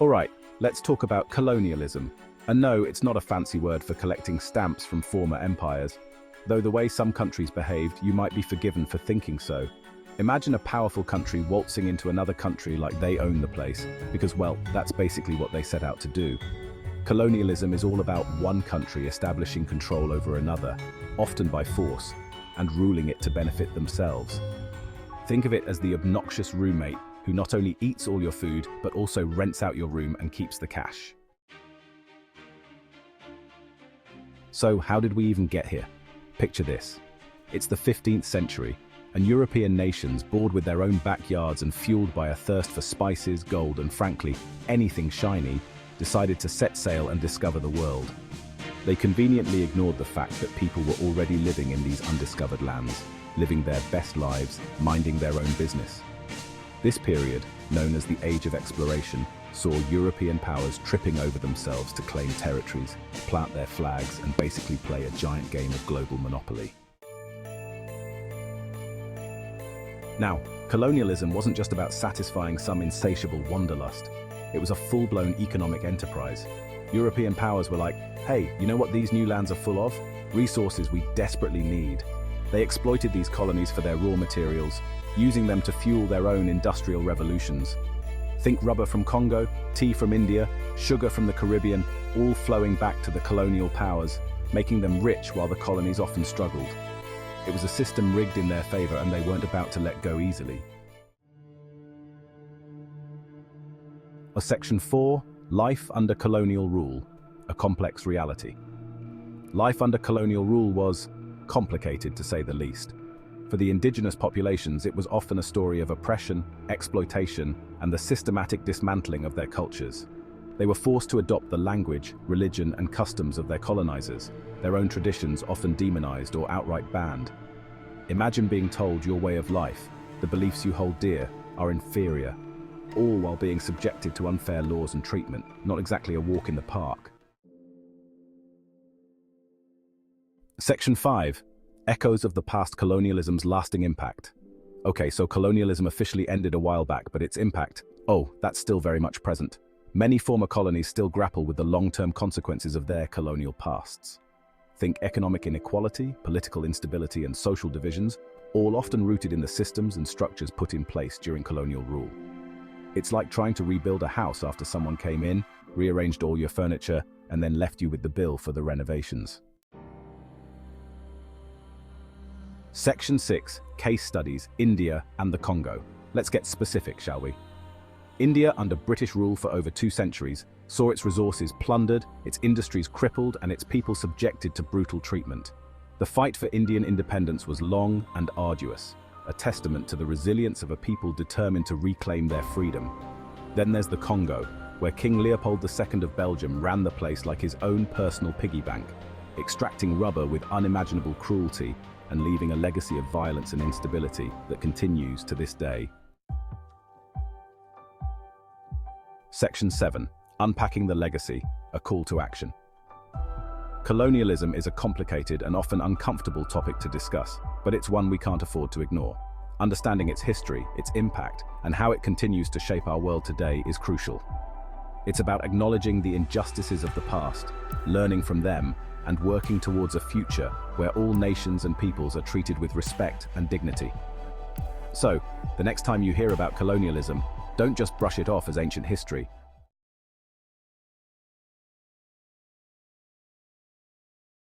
Alright, let's talk about colonialism. And no, it's not a fancy word for collecting stamps from former empires. Though the way some countries behaved, you might be forgiven for thinking so. Imagine a powerful country waltzing into another country like they own the place, because, well, that's basically what they set out to do. Colonialism is all about one country establishing control over another, often by force, and ruling it to benefit themselves. Think of it as the obnoxious roommate who not only eats all your food, but also rents out your room and keeps the cash. So, how did we even get here? Picture this. It's the 15th century, and European nations, bored with their own backyards and fueled by a thirst for spices, gold, and frankly, anything shiny, decided to set sail and discover the world. They conveniently ignored the fact that people were already living in these undiscovered lands, living their best lives, minding their own business. This period, known as the Age of Exploration, saw European powers tripping over themselves to claim territories, plant their flags, and basically play a giant game of global monopoly. Now, colonialism wasn't just about satisfying some insatiable wanderlust. It was a full-blown economic enterprise. European powers were like, hey, you know what these new lands are full of? Resources we desperately need. They exploited these colonies for their raw materials, using them to fuel their own industrial revolutions. Think rubber from Congo, tea from India, sugar from the Caribbean, all flowing back to the colonial powers, making them rich while the colonies often struggled. It was a system rigged in their favor, and they weren't about to let go easily. Section 4, Life under colonial rule, a complex reality. Life under colonial rule was complicated, to say the least. For the indigenous populations, it was often a story of oppression, exploitation, and the systematic dismantling of their cultures. They were forced to adopt the language, religion, and customs of their colonizers, their own traditions often demonized or outright banned. Imagine being told your way of life, the beliefs you hold dear, are inferior, all while being subjected to unfair laws and treatment, not exactly a walk in the park. Section 5. Echoes of the past colonialism's lasting impact. Okay, so colonialism officially ended a while back, but its impact, that's still very much present. Many former colonies still grapple with the long-term consequences of their colonial pasts. Think economic inequality, political instability, and social divisions, all often rooted in the systems and structures put in place during colonial rule. It's like trying to rebuild a house after someone came in, rearranged all your furniture, and then left you with the bill for the renovations. Section 6. Case Studies, India and the Congo. Let's get specific, shall we? India, under British rule for over 2 centuries, saw its resources plundered, its industries crippled, and its people subjected to brutal treatment. The fight for Indian independence was long and arduous, a testament to the resilience of a people determined to reclaim their freedom. Then there's the Congo, where King Leopold II of Belgium ran the place like his own personal piggy bank, extracting rubber with unimaginable cruelty and leaving a legacy of violence and instability that continues to this day. Section 7. Unpacking the legacy, a call to action. Colonialism is a complicated and often uncomfortable topic to discuss, but it's one we can't afford to ignore. Understanding its history, its impact, and how it continues to shape our world today is crucial. It's about acknowledging the injustices of the past, learning from them, and working towards a future where all nations and peoples are treated with respect and dignity. So, the next time you hear about colonialism, don't just brush it off as ancient history.